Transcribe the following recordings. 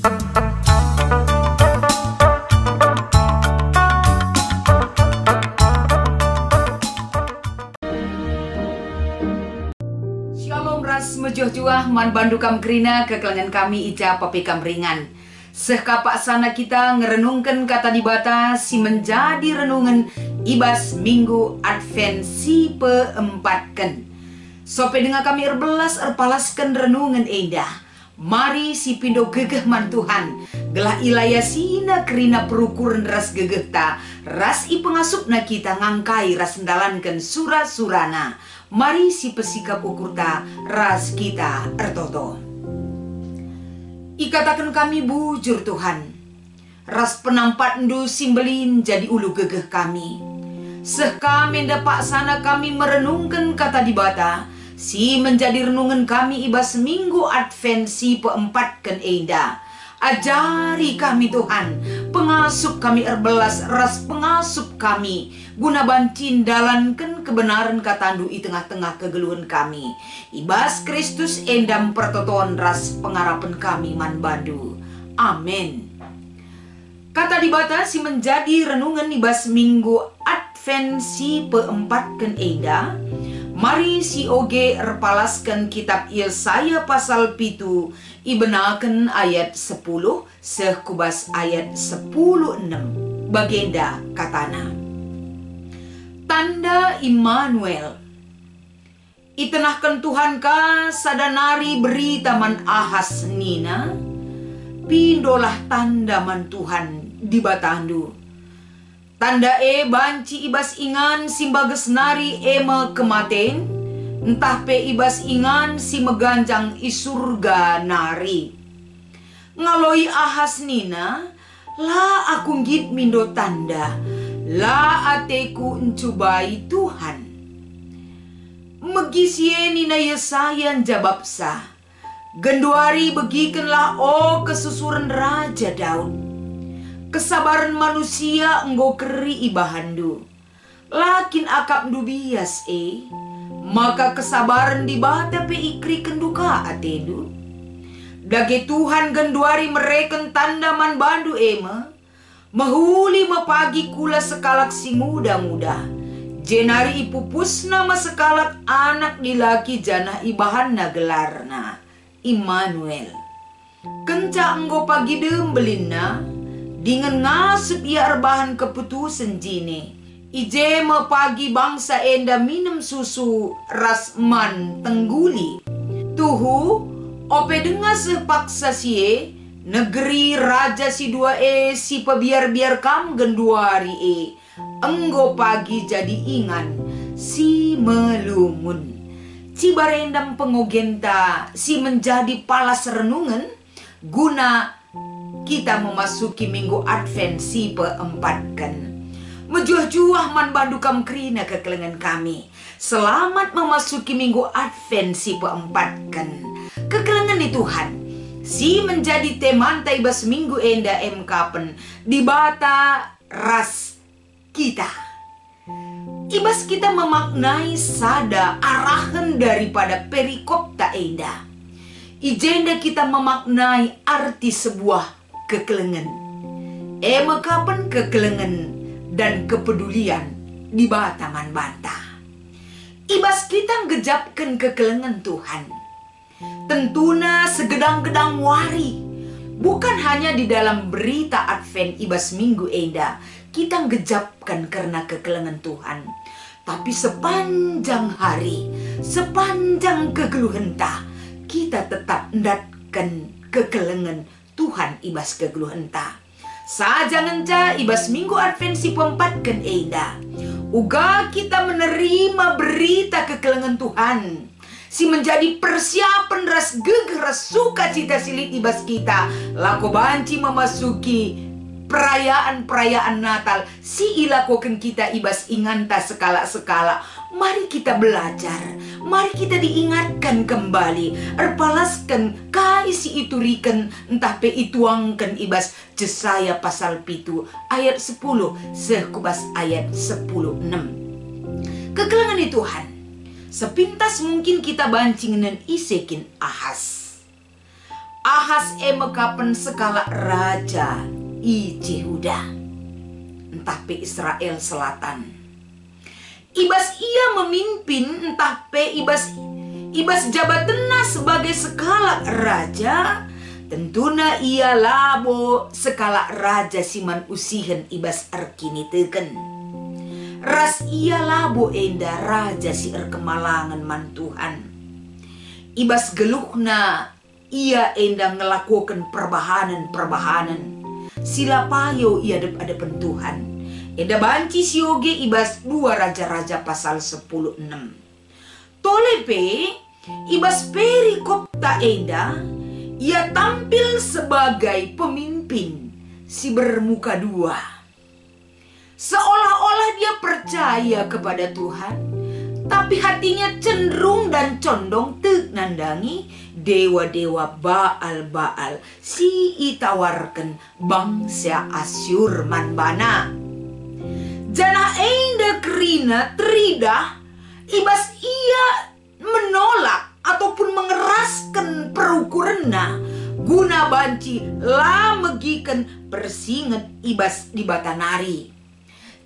Shalom ras mejuah-juah man bandu kam krina kekelangan kami ija papi kam ringan. Sekapak sana kita ngerenungkan kata dibata si menjadi renungan ibas minggu Advent si peempatkan. Sope dengan kami erbelas erpalaskan renungan indah. Mari si pindo gegeh man Tuhan. Gelah ilaya sina kerina perukuran ras gegeh ta. Ras i pengasupna kita ngangkai ras ndalankan surah-surana. Mari si pesikap ukur ta ras kita ertoto. Ikatakan kami bujur Tuhan. Ras penampat ndu simbelin jadi ulu gegeh kami. Seh kami dapak sana kami merenungkan kata dibata. Si menjadi renungan kami ibas minggu Advent si peempatkan enda. Ajari kami Tuhan, pengasup kami erbelas ras pengasup kami, guna bancin dalankan kebenaran katandu i tengah-tengah kegeluhan kami. Ibas Kristus endam pertoton ras pengarapan kami man bandu. Amin. Kata dibata si menjadi renungan ibas minggu Advent si peempatkan enda. Mari si oge erpalaskan kitab Yesaya pasal pitu ibenaken ayat 10 sekubas ayat 10:6 bagenda katana. Tanda Immanuel. Itenahkan Tuhan ka sadanari berita man ahas nina. Pindolah tanda man Tuhan di batandu. Tanda banci ibas ingan si bagas nari ema kematen. Entah pe ibas ingan si meganjang i surga nari. Ngaloi ahas nina, la aku ngit mindo tanda. La ateku encubai Tuhan. Megisie nina Yesaya jabab sah. Genduari begikenlah kesusuran Raja Daud. Kesabaran manusia enggo keri ibahandu. Lakin akap ndu bias maka kesabaran dibata pe ikri kenduka atendu. Dage Tuhan genduari mereken tanda man bandu ema. Mahuli mapagi kula sekalak si muda-muda. Jenari ipupusna masekalak anak dilaki janah ibahanna gelarna. Immanuel. Kenca enggo pagi dembelinna. Dengan ngasup ia erbahan keputusan jine. Ije pagi bangsa enda minum susu rasman tengguli. Tuhu ope dengar sepaksa sie. Negeri raja si dua si pebiar-biar kam genduari enggo pagi jadi ingan si melumun. Cibarendam pengogenta si menjadi palas renungan guna kita memasuki minggu Advent si peempatkan. Mejuah-juah man bandu kam krina kekelengan kami. Selamat memasuki minggu Advent si peempatkan. Kekelengan di Tuhan. Si menjadi teman taibas minggu enda kapen dibata ras kita. Ibas kita memaknai sada arahan daripada perikop ta enda. Ijenda kita memaknai arti sebuah kekelengan. Kapan kekelengan dan kepedulian di bataman bantah. Ibas kita ngejapkan kekelengan Tuhan. Tentuna segedang-gedang wari. Bukan hanya di dalam berita Advent ibas minggu enda kita ngejapkan karena kekelengan Tuhan. Tapi sepanjang hari, sepanjang kegeluhan ta, kita tetap ndatkan kekelengan Tuhan ibas kegeluhan ta. Saja ngenca ibas minggu Advent si peempatkan enda. Uga kita menerima berita kekelengan Tuhan. Si menjadi persiapan ras gegeh ras sukacita silit ibas kita. Lako banci memasuki perayaan-perayaan Natal. Si ilakokan kita ibas inganta sekala-sekala. Mari kita belajar. Mari kita diingatkan kembali. Erpalaskan kaisi iturikan entah pe ituangkan ibas Yesaya pasal pitu ayat 10 sekubas ayat 10:6. Kekelengan di Tuhan. Sepintas mungkin kita bancing dan isekin ahas. Ahas emekapen sekala raja i Jehuda, entah pe Israel Selatan. Ibas ia memimpin entah pe ibas jabatena sebagai sekala raja. Tentuna ia labo sekala raja siman usihen ibas arkini teken. Ras ia labo enda raja si erkemalangan man Tuhan. Ibas geluhna ia enda ngelakukan perbahanan. Sila payo ia depan Tuhan. Enda banci sioge ibas 2 Raja-Raja pasal 10:6. Tolepe ibas perikop ta enda ia tampil sebagai pemimpin si bermuka 2. Seolah-olah dia percaya kepada Tuhan, tapi hatinya cenderung dan condong nandangi dewa-dewa Baal-Baal si itawarkan bangsa Asyur manbana. Jana enda kerina teridah ibas ia menolak ataupun mengeraskan perukurenna guna banci lamegikan persinget ibas di batanari.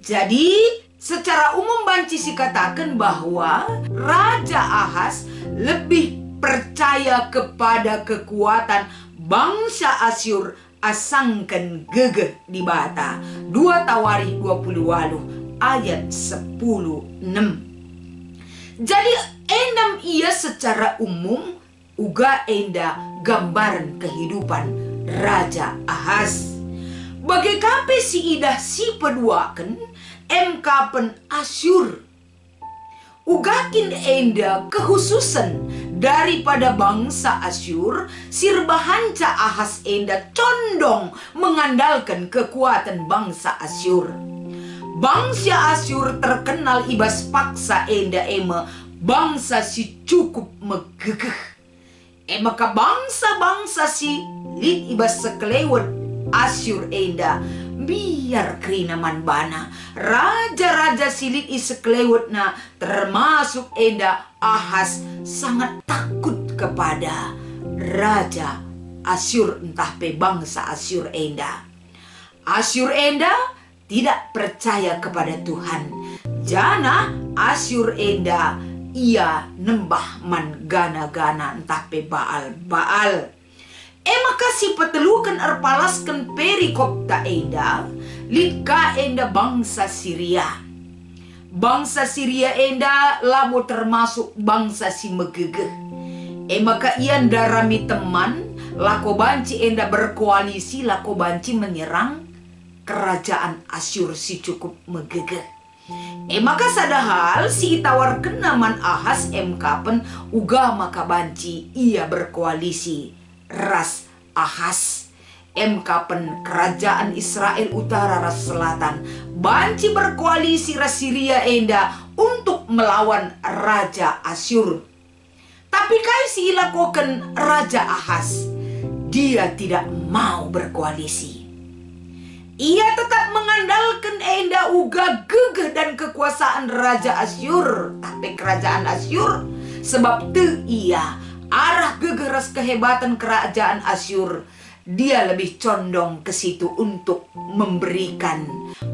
Jadi secara umum banci si katakan bahwa Raja Ahas lebih percaya kepada kekuatan bangsa Asyur asangkan gegeh di bata. 2 Tawarikh 28 ayat 10:6. Jadi endam ia secara umum uga enda gambaran kehidupan Raja Ahas. Bagi kape si idah si peduaken emkapen Asyur. Ugakin enda kehususan daripada bangsa Asyur, sirbahanca Ahas enda condong mengandalkan kekuatan bangsa Asyur. Bangsa Asyur terkenal ibas paksa enda bangsa si cukup megegeh. Maka bangsa-bangsa si lid ibas sekelewet Asyur enda biar kerina manbana. Raja-raja silit isekelewetna termasuk enda Ahas sangat takut kepada Raja Asyur entah pe bangsa Asyur enda. Asyur enda tidak percaya kepada Tuhan. Jana Asyur enda ia nembah man gana-gana entah pe Baal-Baal. Maka si petelukan erpalaskan perikop ta enda litka enda bangsa Syria. Bangsa Syria enda labo termasuk bangsa si megegeh. Maka ia darami teman lako banci enda berkoalisi lako banci menyerang kerajaan Asyur si cukup megegeh. Maka sadahal si itawarkan naman Ahas kapen uga maka banci ia berkoalisi ras Ahas kapen kerajaan Israel utara ras selatan banci berkoalisi ras Syria enda untuk melawan Raja Asyur. Tapi kai si ilakokan Raja Ahas, dia tidak mau berkoalisi. Ia tetap mengandalkan enda uga gegeh dan kekuasaan Raja Asyur. Tapi kerajaan Asyur sebab te ia arah gegeras kehebatan kerajaan Asyur. Dia lebih condong ke situ untuk memberikan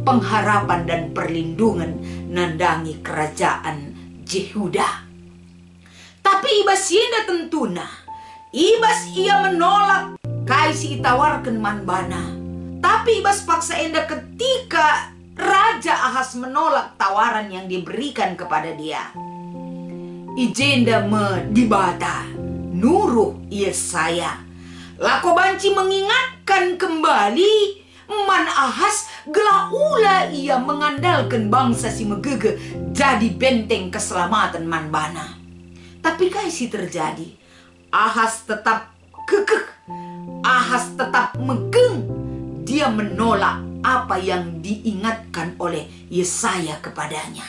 pengharapan dan perlindungan nandangi kerajaan Jehuda. Tapi ibas yenda tentuna, ibas ia menolak kaisi itawarkan manbana. Tapi ibas paksa enda ketika Raja Ahas menolak tawaran yang diberikan kepada dia. Ijenda dibata nuruh Yesaya. Lako banci mengingatkan kembali man Ahas gelaula ia mengandalkan bangsa si megege jadi benteng keselamatan manbana. Tapi kaisi terjadi. Ahas tetap kekeh. Ahas tetap megeng. Dia menolak apa yang diingatkan oleh Yesaya kepadanya.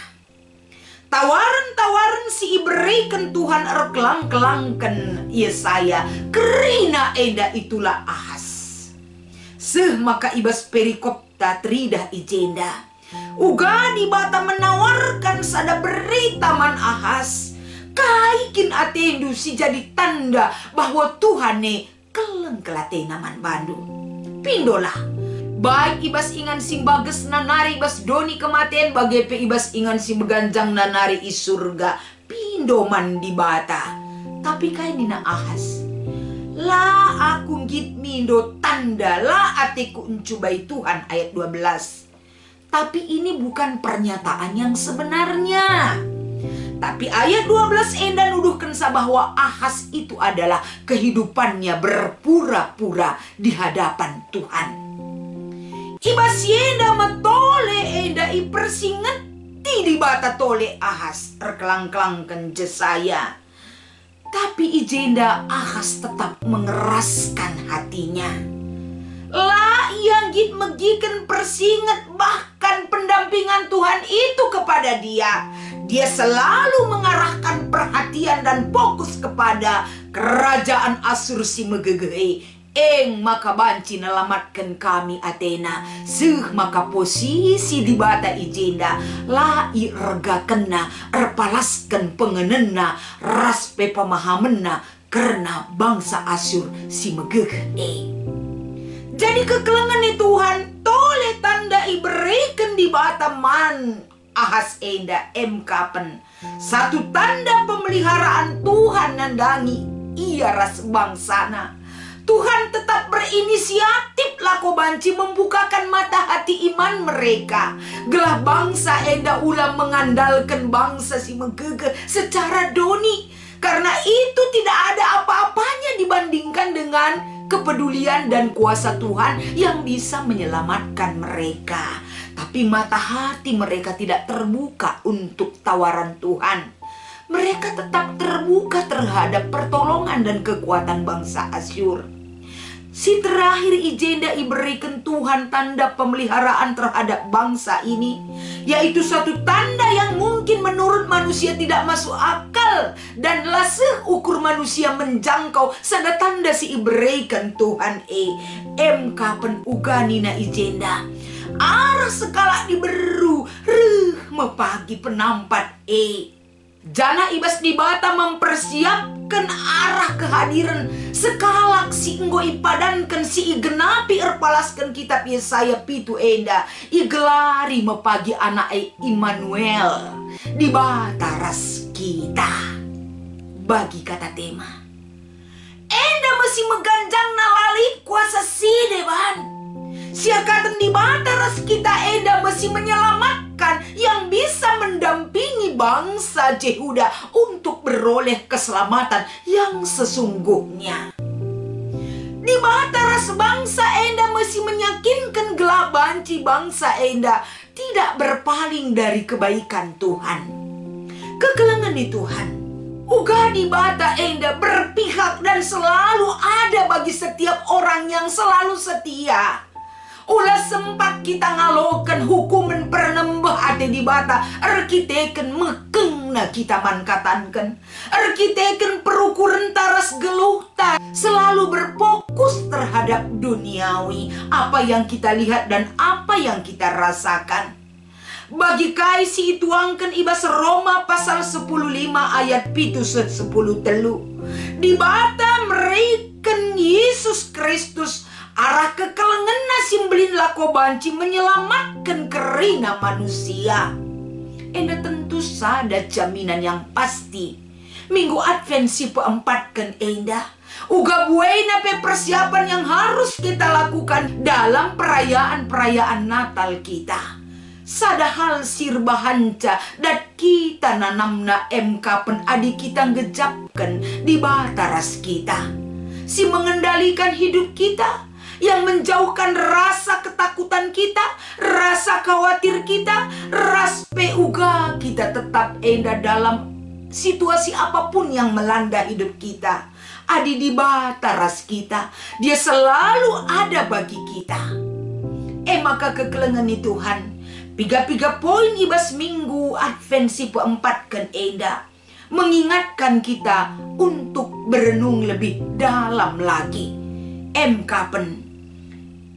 Tawaran-tawaran si iberikan Tuhan erkelang-kelangkan Yesaya kerina enda itulah Ahas. Maka ibas perikopta teridah ijenda. Uga dibata menawarkan sada berita man Ahas. Kaikin atendu si jadi tanda bahwa Tuhan keleng kelatena man bandu. Pindolah, baik ibas ingan sing bages nanari ibas doni kematian, bagepe ibas ingan sing beganjang nanari i surga. Pindo man di bata. Tapi kayak dina Ahas, la aku git mindo tanda la atiku encubai Tuhan, ayat 12. Tapi ini bukan pernyataan yang sebenarnya. Tapi ayat 12 enda nuduhkan bahwa Ahas itu adalah kehidupannya berpura-pura di hadapan Tuhan. Ibas enda metole enda ipersingeti di bata tole Ahas erkelang-kelangkan jesaya. Tapi ijenda Ahas tetap mengeraskan hatinya. Lah ia git megikan persinget bahkan pendampingan Tuhan itu kepada dia. Dia selalu mengarahkan perhatian dan fokus kepada kerajaan Asur si megegei. Eng maka banci nelamatkan kami Athena. Maka posisi di bata ijenda la irga kena erpalaskan pengenena raspe pemahamenna karena bangsa Asyur si megegei. Jadi kekelengan Tuhan tole tanda iberikan di bata man Ahas enda kapen. Satu tanda pemeliharaan Tuhan nandangi ia ras bangsana. Tuhan tetap berinisiatif lako banci membukakan mata hati iman mereka. Gelah bangsa enda ulang mengandalkan bangsa si megege secara doni. Karena itu tidak ada apa-apanya dibandingkan dengan kepedulian dan kuasa Tuhan yang bisa menyelamatkan mereka. Tapi mata hati mereka tidak terbuka untuk tawaran Tuhan. Mereka tetap terbuka terhadap pertolongan dan kekuatan bangsa Asyur. Si terakhir ijenda iberikan Tuhan tanda pemeliharaan terhadap bangsa ini, yaitu suatu tanda yang mungkin menurut manusia tidak masuk akal dan laseh ukur manusia menjangkau. Sada tanda si iberikan Tuhan kapen uganina ijenda arah sekala diberu mepagi penampat jana ibas di bata mempersiapkan arah kehadiran sekalak si enggo ipadankan si igenapi erpalaskan kitab Yesaya pitu enda igelari mepagi anak Immanuel di bata ras kita. Bagi kata tema enda masih meganjang nalali kuasa si deban. Siakatan di bata ras kita enda masih menyelamatkan yang bisa mendampingi bangsa Yehuda untuk beroleh keselamatan yang sesungguhnya. Di bata ras bangsa enda masih menyakinkan gelap banci bangsa enda tidak berpaling dari kebaikan Tuhan. Kekelengan di Tuhan uga di bata enda berpihak dan selalu ada bagi setiap orang yang selalu setia. Ulah sempat kita ngalokan hukuman pernembah ada di bata arkiteken mekeng na kita mankatankan arkiteken perukuran taras geluhta selalu berfokus terhadap duniawi, apa yang kita lihat dan apa yang kita rasakan. Bagi kaisi ituangkan ibas Roma pasal 10:5 ayat pitu 10 telu. Di bata mereken Yesus Kristus arah kekelengan simbelin lako banci menyelamatkan kerina manusia. Enda tentu sada jaminan yang pasti. Minggu Advent si peempatkan enda. Uga buena pe persiapan yang harus kita lakukan dalam perayaan-perayaan Natal kita. Sada hal sirbahanca dan kita nanamna kapen adik kita ngejapkan di bata ras kita. Si mengendalikan hidup kita, yang menjauhkan rasa ketakutan kita, rasa khawatir kita, raspe uga kita tetap enda dalam situasi apapun yang melanda hidup kita. Adi di bata ras kita, dia selalu ada bagi kita. Maka kekelengan Tuhan, piga-piga poin ibas minggu Advent si peempatkan enda mengingatkan kita untuk berenung lebih dalam lagi. Kapen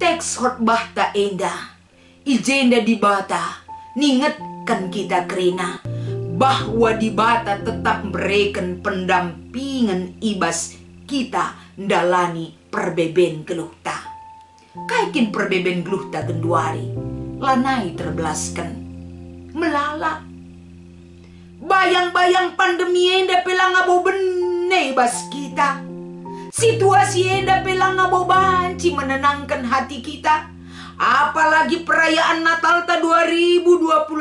teks khotbah ta enda ijenda di bata ningetkan kita kerina bahwa di bata tetap memberikan pendampingan ibas kita ndalani perbeben geluh ta. Kaikin perbeben geluh ta genduari, lanai terbelaskan, melala. Bayang-bayang pandemi enda pelang abo bene bas kita. Situasi enda pelang abo banci menenangkan hati kita. Apalagi perayaan Natal ta 2020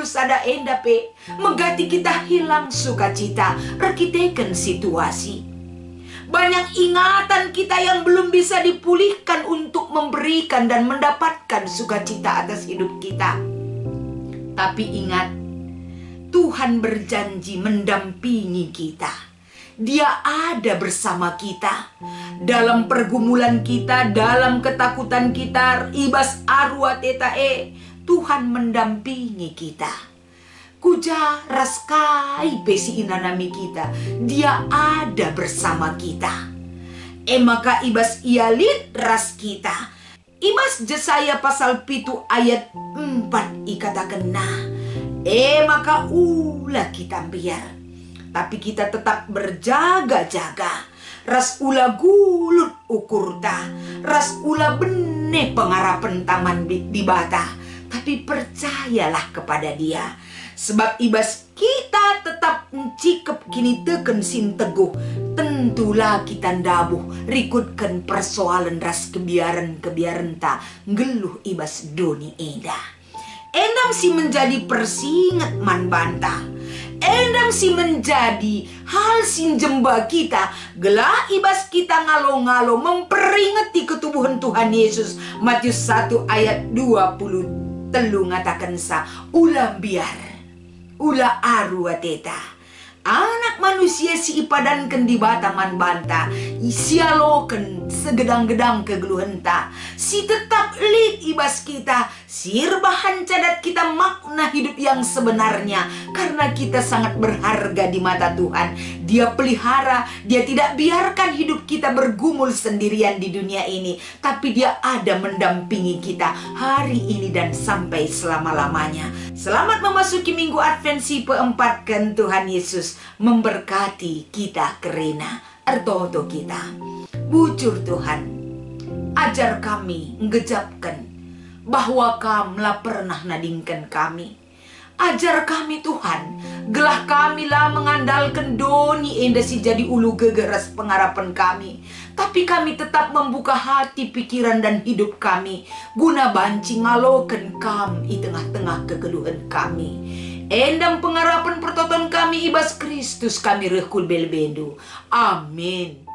sada enda pe menggati kita hilang sukacita, rekiteken situasi. Banyak ingatan kita yang belum bisa dipulihkan untuk memberikan dan mendapatkan sukacita atas hidup kita. Tapi ingat, Tuhan berjanji mendampingi kita. Dia ada bersama kita dalam pergumulan kita, dalam ketakutan kita, ibas arwah tetae. Tuhan mendampingi kita. Kuja raskai besi inanami kita, dia ada bersama kita. Maka ibas ialit ras kita. Ibas Jesaya pasal 7 ayat 4 ikatakan nah. Maka ulah kita biar, tapi kita tetap berjaga-jaga. Ras ula gulut ukur ta, ras ula bene pengarapan taman di bata. Tapi percayalah kepada dia. Sebab ibas kita tetap mencikep kini teken sin teguh. Tentulah kita ndabuh rikutkan persoalan ras kebiaran ta ngeluh ibas doni eda. Endam si menjadi persingat man bantah. Endam si menjadi hal sin jemba kita. Gelah ibas kita ngalo-ngalo memperingati ketubuhan Tuhan Yesus. Matius 1 ayat 20 telu ngatakan sa ulah biar. Ula arwah teta. Anak manusia si ipadankan di bataman banta. Isialoken segedang-gedang kegeluhan ta. Si tetap lit ibas kita. Sirbahan cadat kita makna hidup yang sebenarnya. Karena kita sangat berharga di mata Tuhan. Dia pelihara. Dia tidak biarkan hidup kita bergumul sendirian di dunia ini. Tapi dia ada mendampingi kita hari ini dan sampai selama-lamanya. Selamat memasuki Minggu Advent keempat kan Tuhan Yesus memberkati kita kerena ertoto kita. Bujur Tuhan, ajar kami ngejapkan bahwa Kamlah pernah nadingkan kami. Ajar kami Tuhan, gelah kami lah mengandalkan doni enda si jadi ulu gegeras pengharapan kami. Tapi kami tetap membuka hati, pikiran dan hidup kami guna banci ngaloken kam di tengah-tengah kegeluhan kami. Endam pengharapan pertoton kami ibas Kristus kami rekul belbendu. Amin.